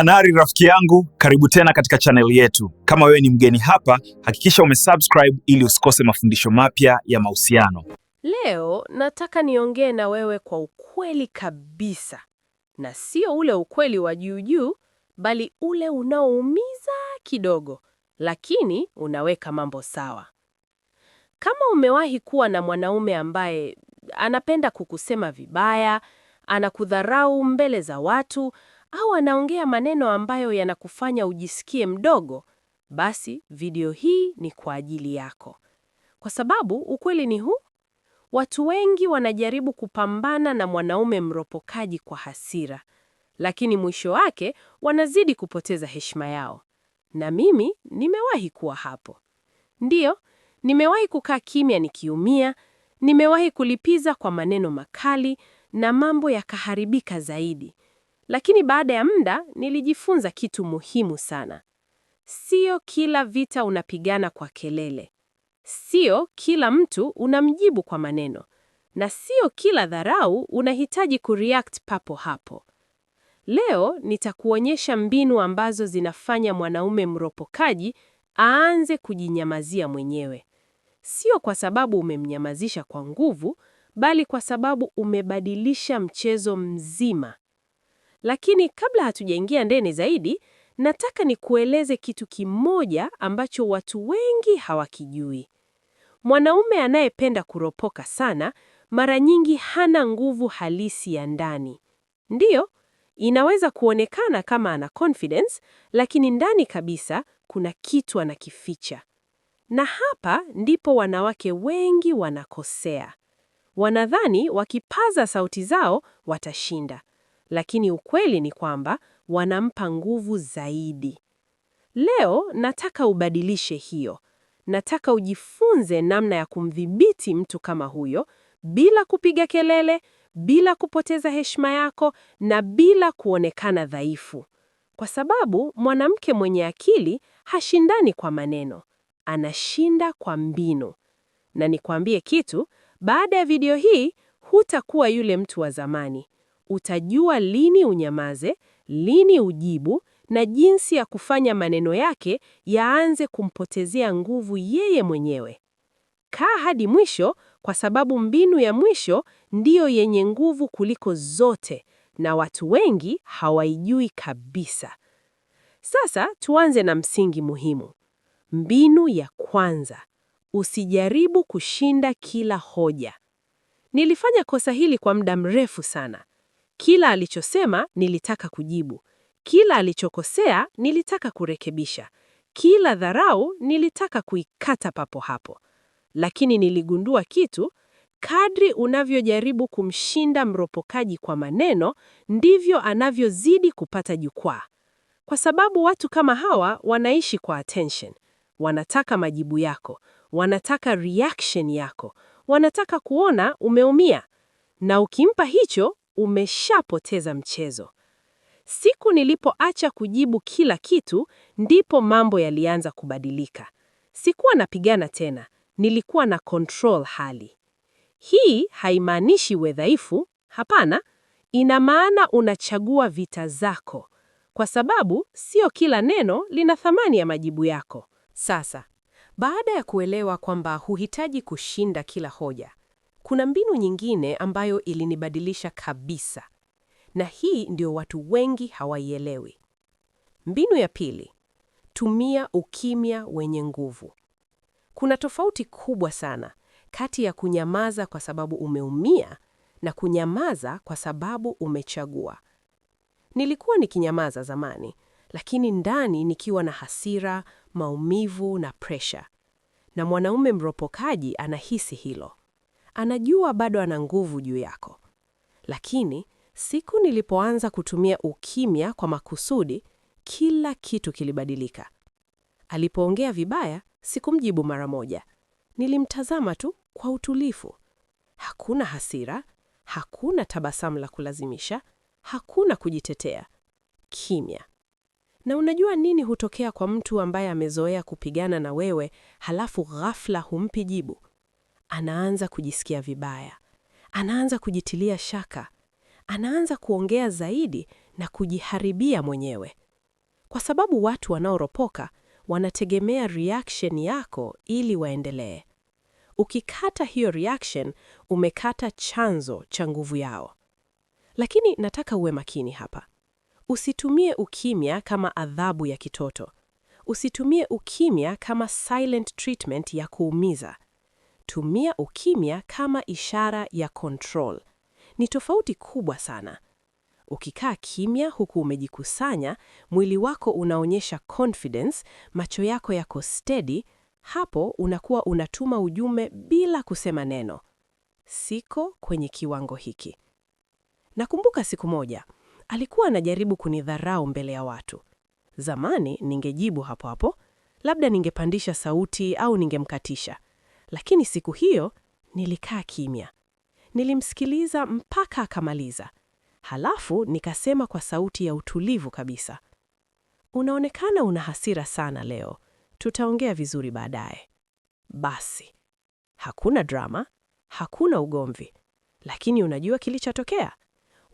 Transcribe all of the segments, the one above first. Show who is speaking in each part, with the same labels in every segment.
Speaker 1: Anari rafiki yangu, karibu tena katika chaneli yetu. Kama wewe ni mgeni hapa, hakikisha umesubscribe ili usikose mafundisho mapya ya mahusiano.
Speaker 2: Leo nataka niongee na wewe kwa ukweli kabisa, na sio ule ukweli wa juu juu, bali ule unaoumiza kidogo, lakini unaweka mambo sawa. Kama umewahi kuwa na mwanaume ambaye anapenda kukusema vibaya, anakudharau mbele za watu, au anaongea maneno ambayo yanakufanya ujisikie mdogo, basi video hii ni kwa ajili yako. Kwa sababu ukweli ni huu: watu wengi wanajaribu kupambana na mwanaume mropokaji kwa hasira, lakini mwisho wake wanazidi kupoteza heshima yao. Na mimi nimewahi kuwa hapo. Ndiyo, nimewahi kukaa kimya nikiumia, nimewahi kulipiza kwa maneno makali na mambo yakaharibika zaidi. Lakini baada ya muda nilijifunza kitu muhimu sana. Sio kila vita unapigana kwa kelele. Sio kila mtu unamjibu kwa maneno. Na sio kila dharau unahitaji kureact papo hapo. Leo nitakuonyesha mbinu ambazo zinafanya mwanaume mropokaji aanze kujinyamazia mwenyewe. Sio kwa sababu umemnyamazisha kwa nguvu, bali kwa sababu umebadilisha mchezo mzima. Lakini kabla hatujaingia ndani zaidi, nataka nikueleze kitu kimoja ambacho watu wengi hawakijui. Mwanaume anayependa kuropoka sana, mara nyingi hana nguvu halisi ya ndani. Ndiyo, inaweza kuonekana kama ana confidence, lakini ndani kabisa kuna kitu anakificha. Na hapa ndipo wanawake wengi wanakosea. Wanadhani wakipaza sauti zao watashinda, lakini ukweli ni kwamba wanampa nguvu zaidi. Leo nataka ubadilishe hiyo. Nataka ujifunze namna ya kumdhibiti mtu kama huyo bila kupiga kelele, bila kupoteza heshima yako na bila kuonekana dhaifu. Kwa sababu mwanamke mwenye akili hashindani kwa maneno, anashinda kwa mbinu. Na nikwambie kitu, baada ya video hii hutakuwa yule mtu wa zamani. Utajua lini unyamaze, lini ujibu, na jinsi ya kufanya maneno yake yaanze kumpotezea nguvu yeye mwenyewe. Kaa hadi mwisho, kwa sababu mbinu ya mwisho ndiyo yenye nguvu kuliko zote, na watu wengi hawaijui kabisa. Sasa tuanze na msingi muhimu. Mbinu ya kwanza: usijaribu kushinda kila hoja. Nilifanya kosa hili kwa muda mrefu sana. Kila alichosema nilitaka kujibu. Kila alichokosea nilitaka kurekebisha. Kila dharau nilitaka kuikata papo hapo. Lakini niligundua kitu: kadri unavyojaribu kumshinda mropokaji kwa maneno, ndivyo anavyozidi kupata jukwaa. Kwa sababu watu kama hawa wanaishi kwa attention. Wanataka majibu yako, wanataka reaction yako, wanataka kuona umeumia. Na ukimpa hicho, umeshapoteza mchezo. Siku nilipoacha kujibu kila kitu, ndipo mambo yalianza kubadilika. Sikuwa napigana tena, nilikuwa na control hali. Hii haimaanishi uwe dhaifu, hapana. Ina maana unachagua vita zako, kwa sababu sio kila neno lina thamani ya majibu yako. Sasa, baada ya kuelewa kwamba huhitaji kushinda kila hoja, kuna mbinu nyingine ambayo ilinibadilisha kabisa. Na hii ndio watu wengi hawaielewi. Mbinu ya pili: tumia ukimya wenye nguvu. Kuna tofauti kubwa sana kati ya kunyamaza kwa sababu umeumia na kunyamaza kwa sababu umechagua. Nilikuwa nikinyamaza zamani, lakini ndani nikiwa na hasira, maumivu na pressure. Na mwanaume mropokaji anahisi hilo. Anajua bado ana nguvu juu yako. Lakini siku nilipoanza kutumia ukimya kwa makusudi, kila kitu kilibadilika. Alipoongea vibaya, sikumjibu mara moja. Nilimtazama tu kwa utulivu. Hakuna hasira, hakuna tabasamu la kulazimisha, hakuna kujitetea. Kimya. Na unajua nini hutokea kwa mtu ambaye amezoea kupigana na wewe, halafu ghafla humpi jibu? Anaanza kujisikia vibaya. Anaanza kujitilia shaka. Anaanza kuongea zaidi na kujiharibia mwenyewe. Kwa sababu watu wanaoropoka wanategemea reaction yako ili waendelee. Ukikata hiyo reaction, umekata chanzo cha nguvu yao. Lakini nataka uwe makini hapa. Usitumie ukimya kama adhabu ya kitoto. Usitumie ukimya kama silent treatment ya kuumiza. Tumia ukimya kama ishara ya control. Ni tofauti kubwa sana. Ukikaa kimya huku umejikusanya, mwili wako unaonyesha confidence, macho yako yako steady, hapo unakuwa unatuma ujumbe bila kusema neno. Siko kwenye kiwango hiki. Nakumbuka siku moja, alikuwa anajaribu kunidharau mbele ya watu. Zamani ningejibu hapo hapo, labda ningepandisha sauti au ningemkatisha. Lakini siku hiyo nilikaa kimya. Nilimsikiliza mpaka akamaliza. Halafu nikasema kwa sauti ya utulivu kabisa, unaonekana una hasira sana leo. Tutaongea vizuri baadaye. Basi, hakuna drama, hakuna ugomvi. Lakini unajua kilichotokea?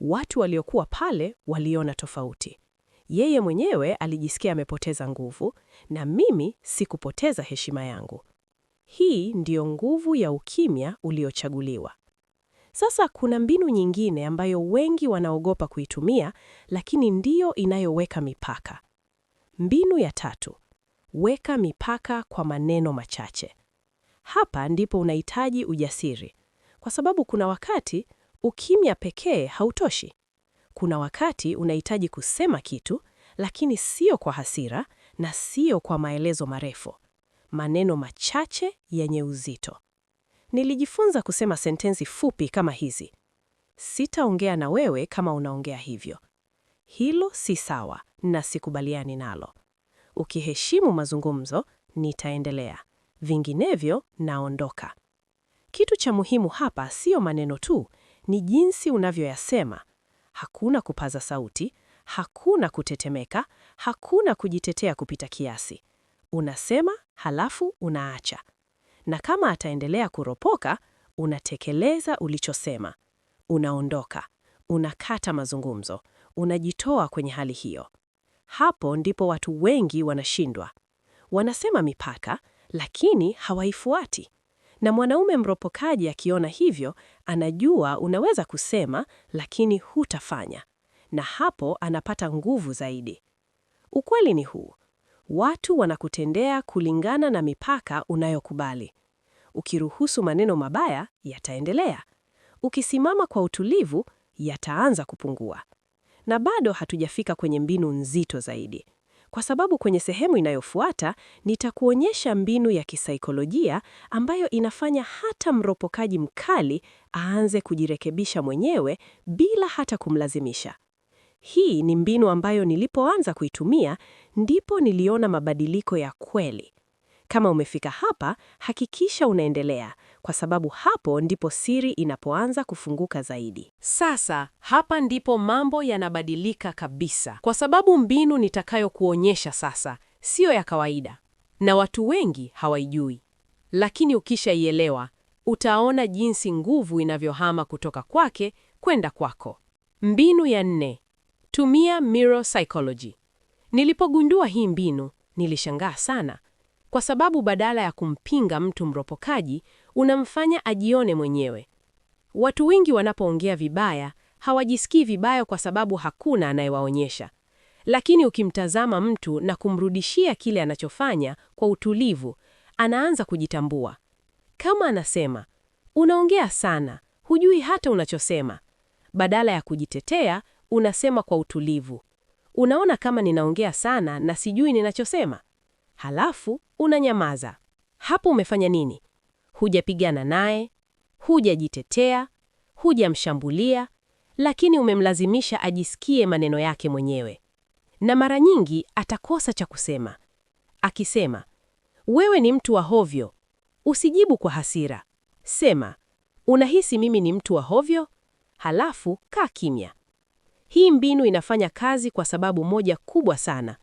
Speaker 2: Watu waliokuwa pale waliona tofauti. Yeye mwenyewe alijisikia amepoteza nguvu na mimi sikupoteza heshima yangu. Hii ndiyo nguvu ya ukimya uliochaguliwa. Sasa kuna mbinu nyingine ambayo wengi wanaogopa kuitumia, lakini ndiyo inayoweka mipaka. Mbinu ya 3, weka mipaka kwa maneno machache. Hapa ndipo unahitaji ujasiri, kwa sababu kuna wakati ukimya pekee hautoshi. Kuna wakati unahitaji kusema kitu, lakini sio kwa hasira na sio kwa maelezo marefu. Maneno machache yenye uzito. Nilijifunza kusema sentensi fupi kama hizi: sitaongea na wewe kama unaongea hivyo. Hilo si sawa na sikubaliani nalo. Ukiheshimu mazungumzo, nitaendelea. Vinginevyo, naondoka. Kitu cha muhimu hapa sio maneno tu, ni jinsi unavyoyasema. Hakuna kupaza sauti, hakuna kutetemeka, hakuna kujitetea kupita kiasi. Unasema, halafu unaacha. Na kama ataendelea kuropoka, unatekeleza ulichosema. Unaondoka, unakata mazungumzo, unajitoa kwenye hali hiyo. Hapo ndipo watu wengi wanashindwa. Wanasema mipaka, lakini hawaifuati. Na mwanaume mropokaji akiona hivyo, anajua unaweza kusema, lakini hutafanya. Na hapo anapata nguvu zaidi. Ukweli ni huu: watu wanakutendea kulingana na mipaka unayokubali. Ukiruhusu maneno mabaya, yataendelea. Ukisimama kwa utulivu, yataanza kupungua. Na bado hatujafika kwenye mbinu nzito zaidi. Kwa sababu kwenye sehemu inayofuata, nitakuonyesha mbinu ya kisaikolojia ambayo inafanya hata mropokaji mkali aanze kujirekebisha mwenyewe bila hata kumlazimisha. Hii ni mbinu ambayo nilipoanza kuitumia, ndipo niliona mabadiliko ya kweli. Kama umefika hapa, hakikisha unaendelea, kwa sababu hapo ndipo siri inapoanza kufunguka zaidi. Sasa, hapa ndipo mambo yanabadilika kabisa, kwa sababu mbinu nitakayokuonyesha sasa sio ya kawaida, na watu wengi hawaijui. Lakini ukishaielewa, utaona jinsi nguvu inavyohama kutoka kwake kwenda kwako. Mbinu ya 4. Tumia mirror psychology. Nilipogundua hii mbinu, nilishangaa sana. Kwa sababu badala ya kumpinga mtu mropokaji, unamfanya ajione mwenyewe. Watu wengi wanapoongea vibaya, hawajisikii vibaya kwa sababu hakuna anayewaonyesha. Lakini ukimtazama mtu na kumrudishia kile anachofanya kwa utulivu, anaanza kujitambua. Kama anasema, unaongea sana, hujui hata unachosema. Badala ya kujitetea, unasema kwa utulivu, unaona kama ninaongea sana na sijui ninachosema. Halafu unanyamaza. Hapo umefanya nini? Hujapigana naye, hujajitetea, hujamshambulia, lakini umemlazimisha ajisikie maneno yake mwenyewe. Na mara nyingi atakosa cha kusema. Akisema, wewe ni mtu wa hovyo, usijibu kwa hasira. Sema, unahisi mimi ni mtu wa hovyo? Halafu kaa kimya. Hii mbinu inafanya kazi kwa sababu moja kubwa sana.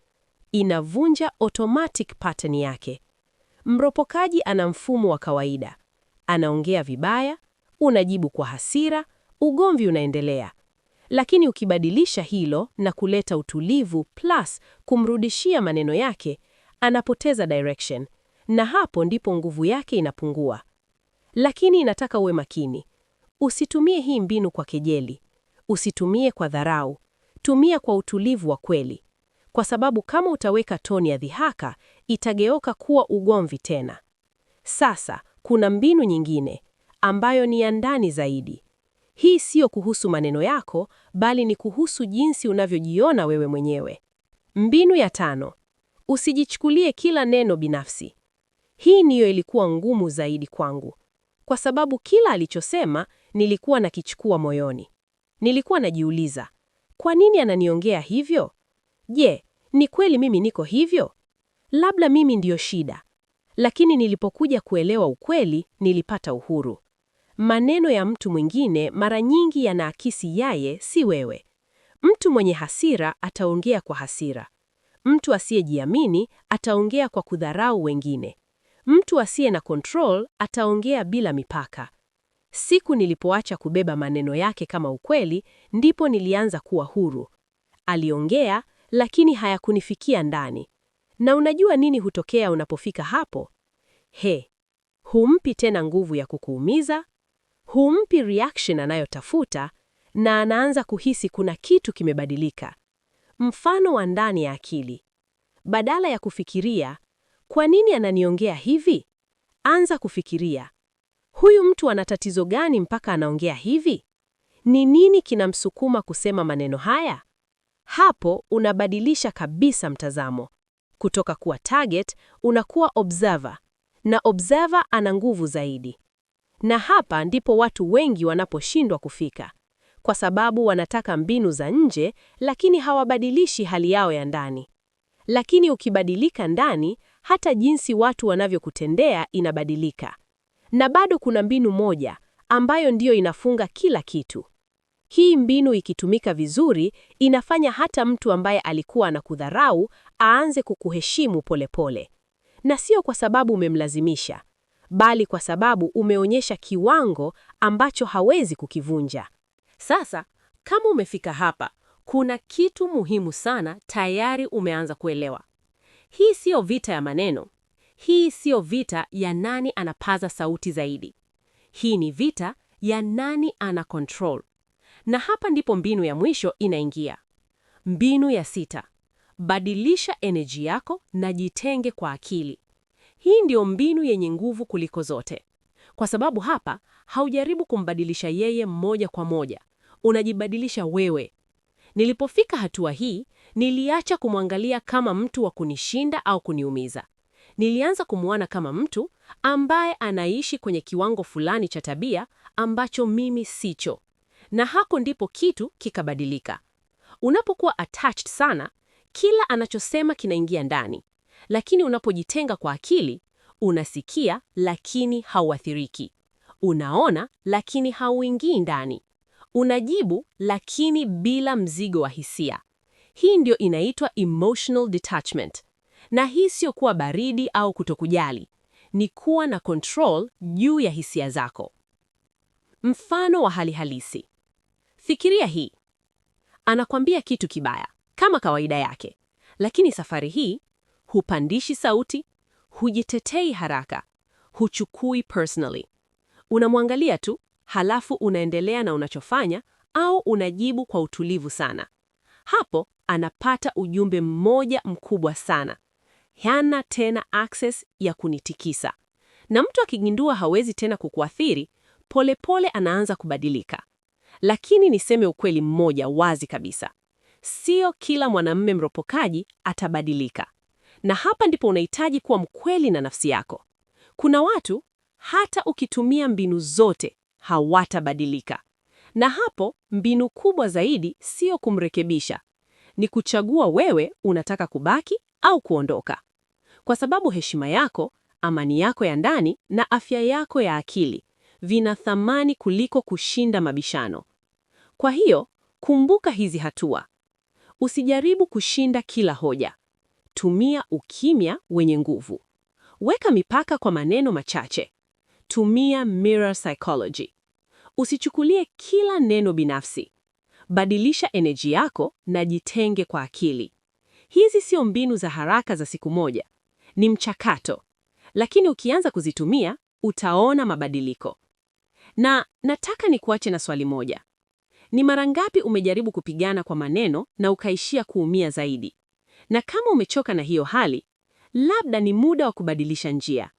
Speaker 2: Inavunja automatic pattern yake. Mropokaji ana mfumo wa kawaida. Anaongea vibaya, unajibu kwa hasira, ugomvi unaendelea. Lakini ukibadilisha hilo na kuleta utulivu plus kumrudishia maneno yake, anapoteza direction, na hapo ndipo nguvu yake inapungua. Lakini inataka uwe makini. Usitumie hii mbinu kwa kejeli. Usitumie kwa dharau. Tumia kwa utulivu wa kweli. Kwa sababu kama utaweka toni ya dhihaka, itageuka kuwa ugomvi tena. Sasa, kuna mbinu nyingine, ambayo ni ya ndani zaidi. Hii sio kuhusu maneno yako, bali ni kuhusu jinsi unavyojiona wewe mwenyewe. Mbinu ya 5. Usijichukulie kila neno binafsi. Hii ndiyo ilikuwa ngumu zaidi kwangu. Kwa sababu kila alichosema, nilikuwa nakichukua moyoni. Nilikuwa najiuliza, kwa nini ananiongea hivyo? Je, ni kweli mimi niko hivyo? Labda mimi ndiyo shida. Lakini nilipokuja kuelewa ukweli, nilipata uhuru. Maneno ya mtu mwingine mara nyingi yanaakisi yeye, si wewe. Mtu mwenye hasira ataongea kwa hasira. Mtu asiyejiamini ataongea kwa kudharau wengine. Mtu asiye na control ataongea bila mipaka. Siku nilipoacha kubeba maneno yake kama ukweli, ndipo nilianza kuwa huru. Aliongea, lakini hayakunifikia ndani. Na unajua nini hutokea unapofika hapo? Humpi tena nguvu ya kukuumiza, humpi reaction anayotafuta, na anaanza kuhisi kuna kitu kimebadilika. Mfano wa ndani ya akili. Badala ya kufikiria, kwa nini ananiongea hivi? Anza kufikiria, huyu mtu ana tatizo gani mpaka anaongea hivi? Ni nini kinamsukuma kusema maneno haya? Hapo unabadilisha kabisa mtazamo. Kutoka kuwa target, unakuwa observer. Na observer ana nguvu zaidi. Na hapa ndipo watu wengi wanaposhindwa kufika. Kwa sababu wanataka mbinu za nje, lakini hawabadilishi hali yao ya ndani. Lakini ukibadilika ndani, hata jinsi watu wanavyokutendea inabadilika. Na bado kuna mbinu moja, ambayo ndiyo inafunga kila kitu. Hii mbinu ikitumika vizuri, inafanya hata mtu ambaye alikuwa anakudharau, aanze kukuheshimu polepole. Na sio kwa sababu umemlazimisha, bali kwa sababu umeonyesha kiwango ambacho hawezi kukivunja. Sasa, kama umefika hapa, kuna kitu muhimu sana tayari umeanza kuelewa. Hii sio vita ya maneno. Hii sio vita ya nani anapaza sauti zaidi. Hii ni vita ya nani ana control. Na hapa ndipo mbinu ya mwisho inaingia. Mbinu ya 6. Badilisha energy yako na jitenge kwa akili. Hii ndio mbinu yenye nguvu kuliko zote. Kwa sababu hapa, haujaribu kumbadilisha yeye moja kwa moja. Unajibadilisha wewe. Nilipofika hatua hii, niliacha kumwangalia kama mtu wa kunishinda au kuniumiza. Nilianza kumuona kama mtu ambaye anaishi kwenye kiwango fulani cha tabia ambacho mimi sicho. Na hapo ndipo kitu kikabadilika. Unapokuwa attached sana, kila anachosema kinaingia ndani. Lakini unapojitenga kwa akili, unasikia lakini hauathiriki. Unaona lakini hauingii ndani. Unajibu lakini bila mzigo wa hisia. Hii ndio inaitwa emotional detachment. Na hii sio kuwa baridi au kutokujali. Ni kuwa na control juu ya hisia zako. Mfano wa hali halisi. Fikiria hii. Anakwambia kitu kibaya, kama kawaida yake. Lakini safari hii, hupandishi sauti, hujitetei haraka, huchukui personally. Unamwangalia tu, halafu unaendelea na unachofanya, au unajibu kwa utulivu sana. Hapo, anapata ujumbe mmoja mkubwa sana. Hana tena access ya kunitikisa. Na mtu akigundua hawezi tena kukuathiri, polepole anaanza kubadilika. Lakini niseme ukweli mmoja wazi kabisa. Sio kila mwanamume mropokaji atabadilika. Na hapa ndipo unahitaji kuwa mkweli na nafsi yako. Kuna watu, hata ukitumia mbinu zote, hawatabadilika. Na hapo, mbinu kubwa zaidi sio kumrekebisha. Ni kuchagua wewe unataka kubaki au kuondoka. Kwa sababu heshima yako, amani yako ya ndani na afya yako ya akili vina thamani kuliko kushinda mabishano. Kwa hiyo, kumbuka hizi hatua. Usijaribu kushinda kila hoja. Tumia ukimya wenye nguvu. Weka mipaka kwa maneno machache. Tumia mirror psychology. Usichukulie kila neno binafsi. Badilisha energy yako na jitenge kwa akili. Hizi sio mbinu za haraka za siku moja. Ni mchakato. Lakini ukianza kuzitumia, utaona mabadiliko. Na nataka nikuache na swali moja. Ni mara ngapi umejaribu kupigana kwa maneno na ukaishia kuumia zaidi? Na kama umechoka na hiyo hali, labda ni muda wa kubadilisha njia.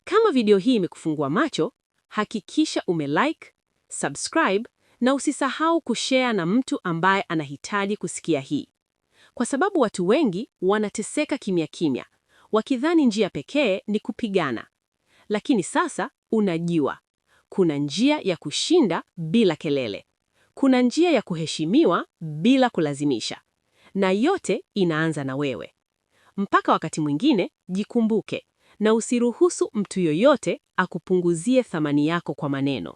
Speaker 2: Kama video hii imekufungua macho, hakikisha umelike, subscribe na usisahau kushare na mtu ambaye anahitaji kusikia hii. Kwa sababu watu wengi wanateseka kimya kimya, wakidhani njia pekee ni kupigana. Lakini sasa unajua, kuna njia ya kushinda bila kelele. Kuna njia ya kuheshimiwa bila kulazimisha. Na yote inaanza na wewe. Mpaka wakati mwingine, jikumbuke na usiruhusu mtu yoyote akupunguzie thamani yako kwa maneno.